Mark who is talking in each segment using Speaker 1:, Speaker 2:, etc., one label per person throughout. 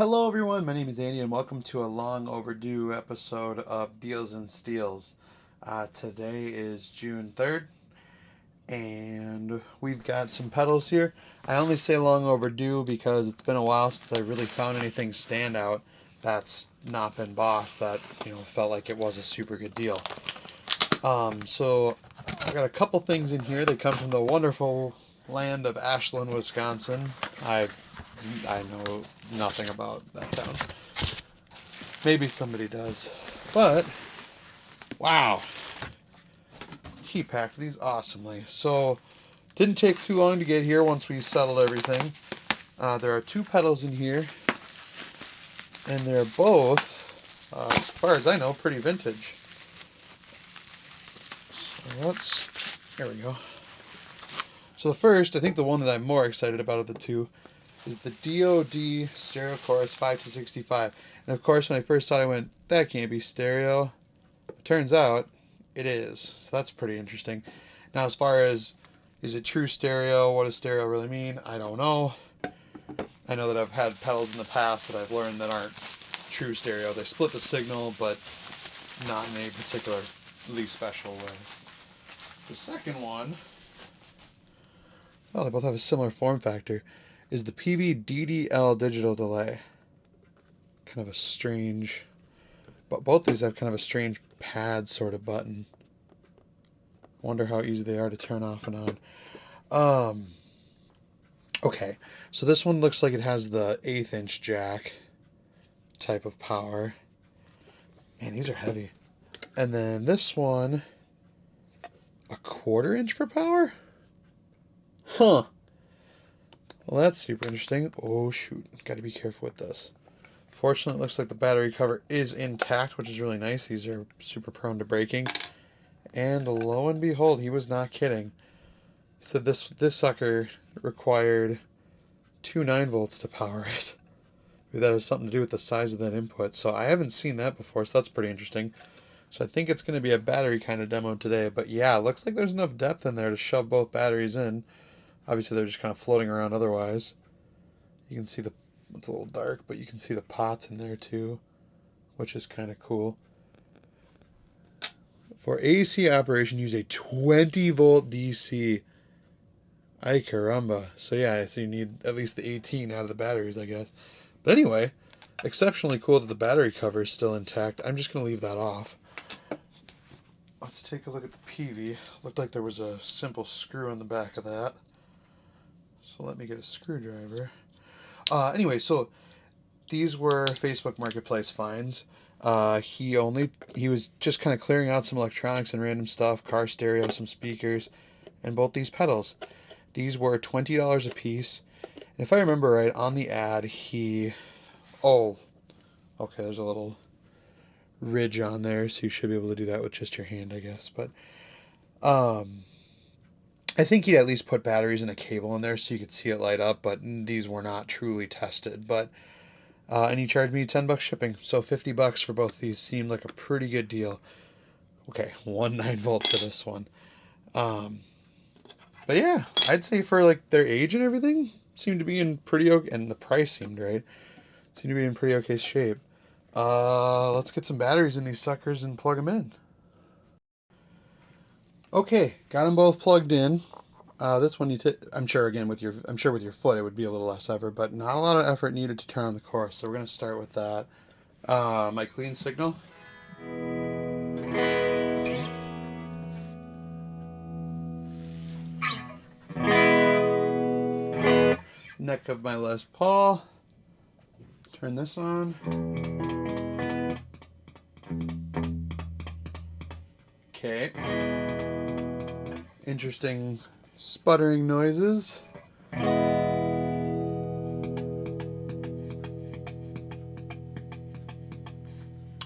Speaker 1: Hello, everyone. My name is Andy, and welcome to a long overdue episode of Deals and Steals. Today is June 3rd, and we've got some pedals here. I only say long overdue because it's been a while since I really found anything standout that's not been Boss that felt like it was a super good deal. So I've got a couple things in here. They come from the wonderful land of Ashland, Wisconsin. I I know nothing about that town. Maybe somebody does. But, wow, he packed these awesomely. So, didn't take too long to get here once we settled everything. There are two pedals in here, and they're both, as far as I know, pretty vintage. There we go. So the first, I think the one that I'm more excited about of the two, is the DoD Stereo Chorus 5-65. And of course, when I first saw it, I went, that can't be stereo. It turns out, it is. So that's pretty interesting. Now, as far as, is it true stereo? What does stereo really mean? I don't know. I know that I've had pedals in the past that I've learned that aren't true stereo. They split the signal, but not in a particularly special way. The second one, well, they both have a similar form factor, is the Peavey DDL digital delay. Kind of a strange, but both these have kind of a strange pad sort of button. Wonder how easy they are to turn off and on. Okay, so this one looks like it has the 1/8 inch jack type of power. Man, these are heavy. And then this one, a 1/4 inch for power? Huh. Well, that's super interesting. Oh, shoot. Gotta be careful with this. Fortunately, it looks like the battery cover is intact, which is really nice. These are super prone to breaking. And lo and behold, he was not kidding. He said this sucker required two 9 volts to power it. Maybe that has something to do with the size of that input. So I haven't seen that before, so that's pretty interesting. So I think it's going to be a battery kind of demo today. But yeah, it looks like there's enough depth in there to shove both batteries in. Obviously, they're just kind of floating around otherwise. You can see it's a little dark, but you can see the pots in there too, which is kind of cool. For AC operation, use a 20 volt DC. Ay caramba. So yeah, so you need at least the 18 out of the batteries, I guess. But anyway, exceptionally cool that the battery cover is still intact. I'm just going to leave that off. Let's take a look at the Peavey. Looked like there was a simple screw in the back of that. So let me get a screwdriver. Anyway, so these were Facebook Marketplace finds. He was just kind of clearing out some electronics and random stuff, car stereo, some speakers, and both these pedals. These were $20 a piece. And if I remember right, on the ad, oh, okay, there's a little ridge on there, so you should be able to do that with just your hand, I guess. But I think he'd at least put batteries and a cable in there so you could see it light up, but these were not truly tested. But and he charged me $10 shipping, so $50 for both of these seemed like a pretty good deal. Okay, one 9 volt for this one. But yeah, I'd say for like their age and everything, seemed to be in pretty okay, and the price seemed right. Seemed to be in pretty okay shape. Let's get some batteries in these suckers and plug them in. Okay, got them both plugged in. This one I'm sure again with your foot it would be a little less effort, but not a lot of effort needed to turn on the Chorus. So we're gonna start with that. My clean signal. Neck of my Les Paul. Turn this on. Okay. Interesting sputtering noises. I'm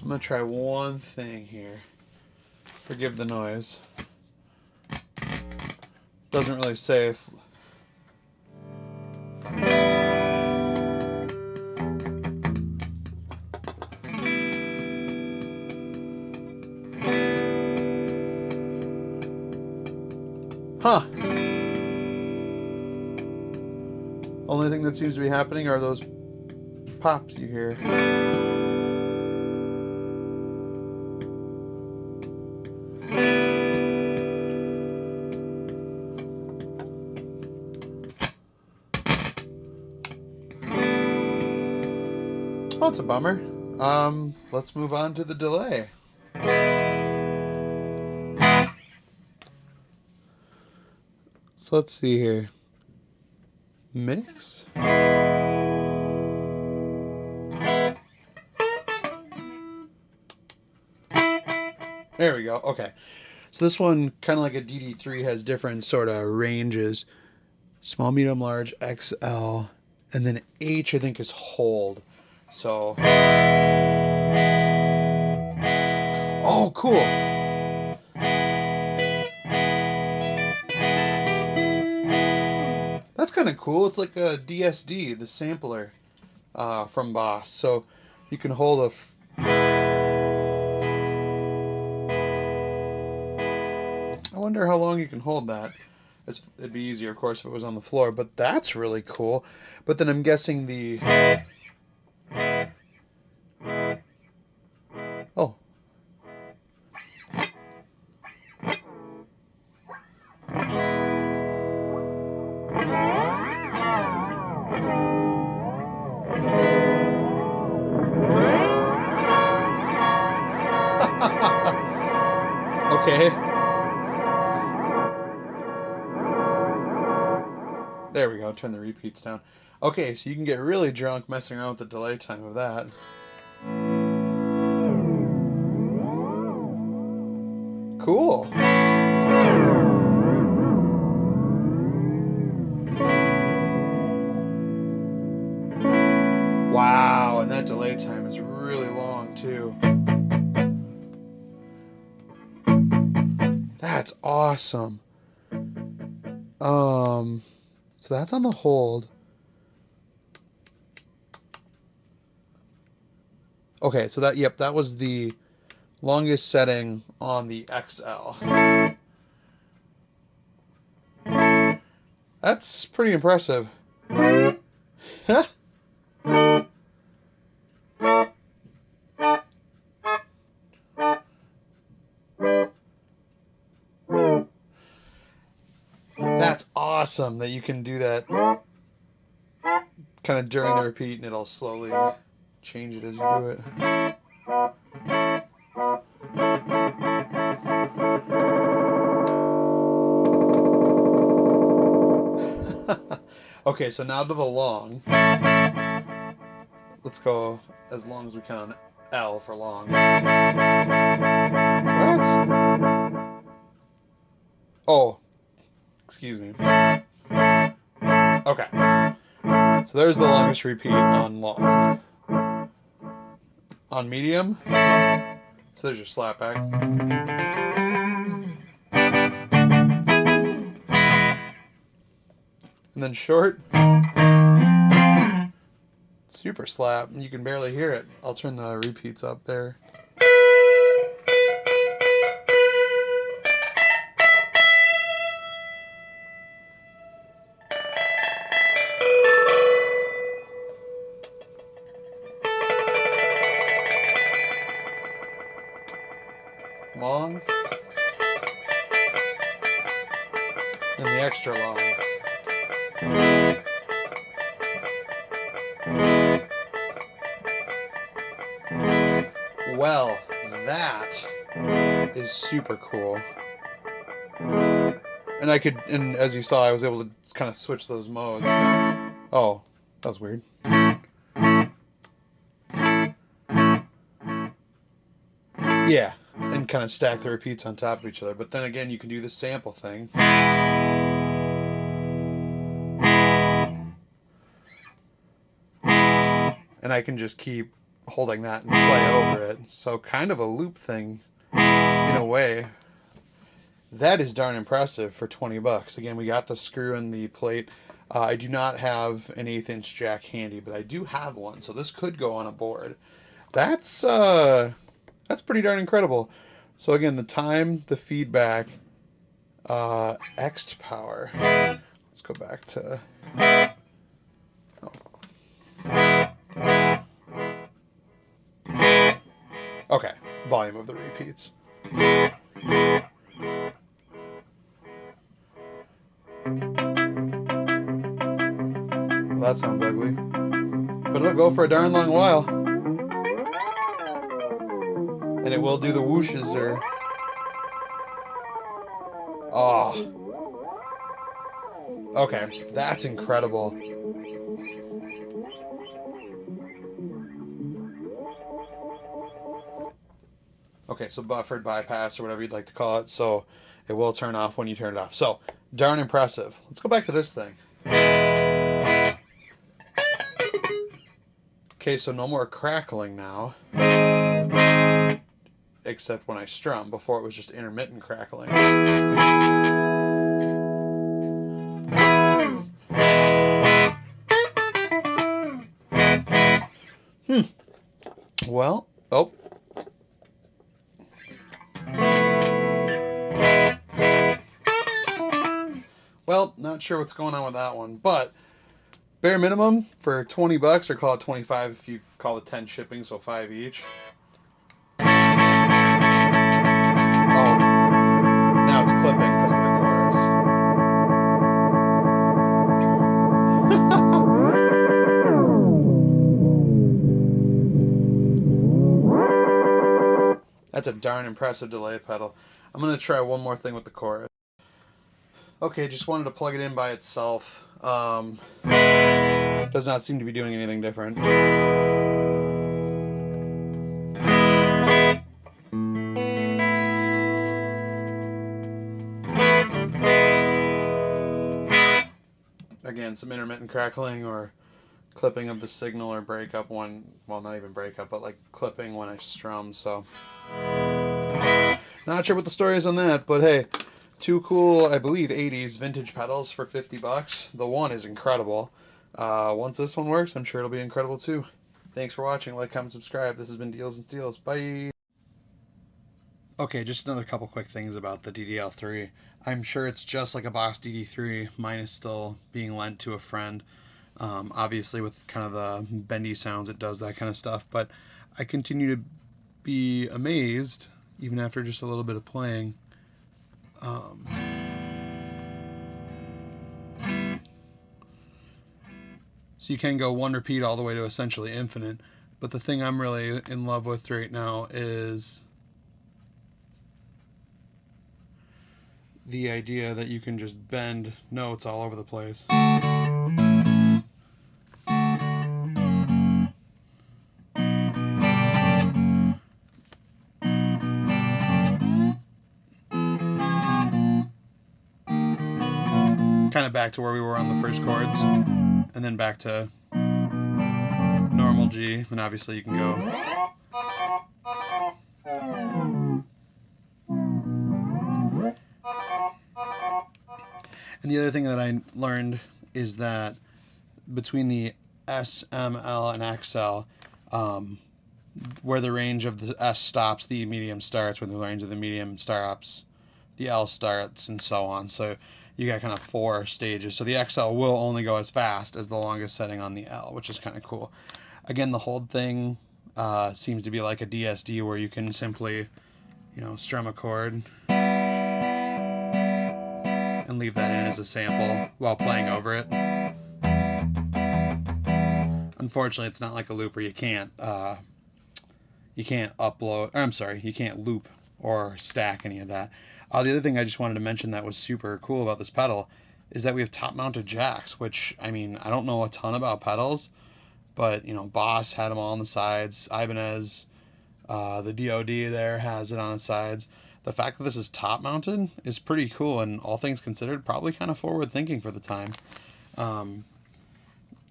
Speaker 1: gonna try one thing here. Forgive the noise. Doesn't really say if... Huh. Only thing that seems to be happening are those pops you hear. Oh, it's a bummer. Let's move on to the delay. So let's see here. Mix. There we go. Okay. So this one, kind of like a DD3, has different sort of ranges. Small, medium, large, XL, and then H, I think, is hold. So... Oh, cool. That's kind of cool. It's like a DSD, the sampler from Boss. So you can hold a... I wonder how long you can hold that. It'd be easier, of course, if it was on the floor, but that's really cool. But then I'm guessing the... Oh. Okay. There we go. Turn the repeats down. Okay, so you can get really drunk messing around with the delay time of that. Cool. Wow, and that delay time is really long too. That's awesome. So that's on the hold. Okay, so that, yep, that was the longest setting on the XL. That's pretty impressive. That's awesome that you can do that kind of during the repeat and it'll slowly change it as you do it. Okay, so now to the long. Let's go as long as we can on L for long. What? Oh, excuse me. Okay. So there's the longest repeat on long. On medium, so there's your slapback. And then short, super slap. You can barely hear it. I'll turn the repeats up there. Long. And the extra long. Well, that is super cool. And I could, and as you saw, I was able to kind of switch those modes. Oh, that was weird. Yeah, and kind of stack the repeats on top of each other. But then again, you can do the sample thing. And I can just keep holding that and play over it. So kind of a loop thing in a way. That is darn impressive for 20 bucks. Again, we got the screw and the plate. I do not have an 1/8 inch jack handy, but I do have one, so this could go on a board. That's pretty darn incredible. So again, the time, the feedback, X power. Let's go back to... Oh. Okay, volume of the repeats. Well, that sounds ugly. But it'll go for a darn long while. And it will do the whooshes or... Oh. Okay, that's incredible. Okay, so buffered bypass or whatever you'd like to call it. So it will turn off when you turn it off. So, darn impressive. Let's go back to this thing. Okay, so no more crackling now. Except when I strum. Before it was just intermittent crackling. Well, oh. Well, not sure what's going on with that one, but bare minimum for 20 bucks, or call it 25 if you call it 10 shipping, so 5 each. Oh, now it's clipping because of the chorus. That's a darn impressive delay pedal. I'm going to try one more thing with the chorus. Okay, just wanted to plug it in by itself. Does not seem to be doing anything different. Again, some intermittent crackling or clipping of the signal or breakup when, well, not even breakup, but like clipping when I strum, so. Not sure what the story is on that, but hey, two cool, I believe, 80s vintage pedals for 50 bucks. The one is incredible. Once this one works, I'm sure it'll be incredible too. Thanks for watching. Like, comment, subscribe. This has been Deals and Steals. Bye. Okay, just another couple quick things about the DDL3. I'm sure it's just like a Boss DD3. Mine is still being lent to a friend. Obviously, with kind of the bendy sounds, it does that kind of stuff. But I continue to be amazed, even after just a little bit of playing. So you can go one repeat all the way to essentially infinite. But the thing I'm really in love with right now is the idea that you can just bend notes all over the place. Kind of back to where we were on the first chords, and then back to normal G, and obviously you can go. And the other thing that I learned is that between the S, M, L, and XL, where the range of the S stops, the medium starts. Where the range of the medium stops, the L starts, and so on. So you got kind of 4 stages. So the XL will only go as fast as the longest setting on the L, which is kind of cool. Again, the whole thing seems to be like a DSD where you can simply, strum a chord and leave that in as a sample while playing over it. Unfortunately, it's not like a looper. You can't upload, or I'm sorry, you can't loop or stack any of that. The other thing I just wanted to mention that was super cool about this pedal is that we have top-mounted jacks, which, I mean, I don't know a ton about pedals, but, Boss had them all on the sides. Ibanez, the DOD there has it on the sides. The fact that this is top-mounted is pretty cool, and all things considered, probably kind of forward-thinking for the time.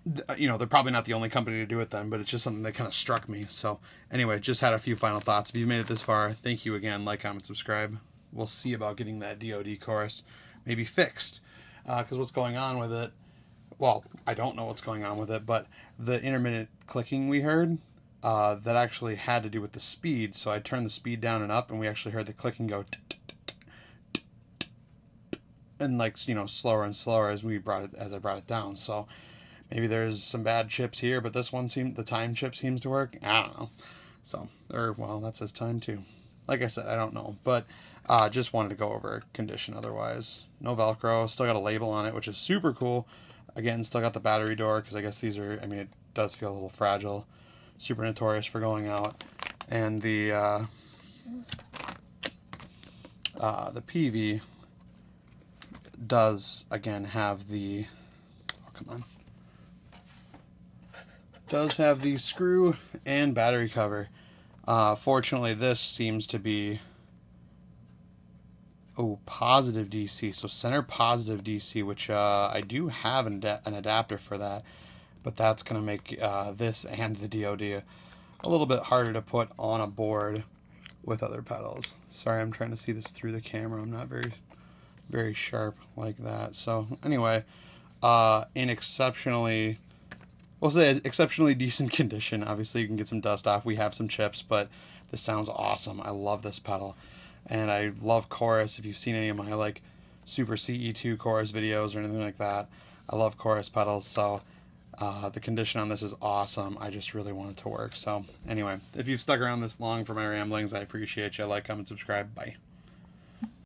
Speaker 1: They're probably not the only company to do it then, but it's just something that kind of struck me. So anyway, just had a few final thoughts. If you've made it this far, thank you again. Like, comment, subscribe. We'll see about getting that DOD chorus maybe fixed. Because what's going on with it, well, I don't know what's going on with it, but the intermittent clicking we heard, that actually had to do with the speed. So I turned the speed down and up, and we actually heard the clicking go and slower and slower as I brought it down. So maybe there's some bad chips here, but this one the time chip seems to work. I don't know. So, or, well, that says time too. Like I said, I don't know, but just wanted to go over condition otherwise. No Velcro, still got a label on it, which is super cool. Again, still got the battery door, because I guess these are, I mean, it does feel a little fragile. Super notorious for going out. And the PV does, again, have the, oh, come on, does have the screw and battery cover. Fortunately, this seems to be, oh, positive DC, so center positive DC, which I do have an adapter for that, but that's going to make this and the DoD a little bit harder to put on a board with other pedals. Sorry, I'm trying to see this through the camera. I'm not very sharp like that. So anyway, in exceptionally, we'll say exceptionally decent condition. Obviously, you can get some dust off. We have some chips, but this sounds awesome. I love this pedal, and I love chorus. If you've seen any of my like Super CE2 chorus videos or anything like that, I love chorus pedals. So the condition on this is awesome. I just really want it to work. So anyway, if you've stuck around this long for my ramblings, I appreciate you. Like, comment, subscribe. Bye.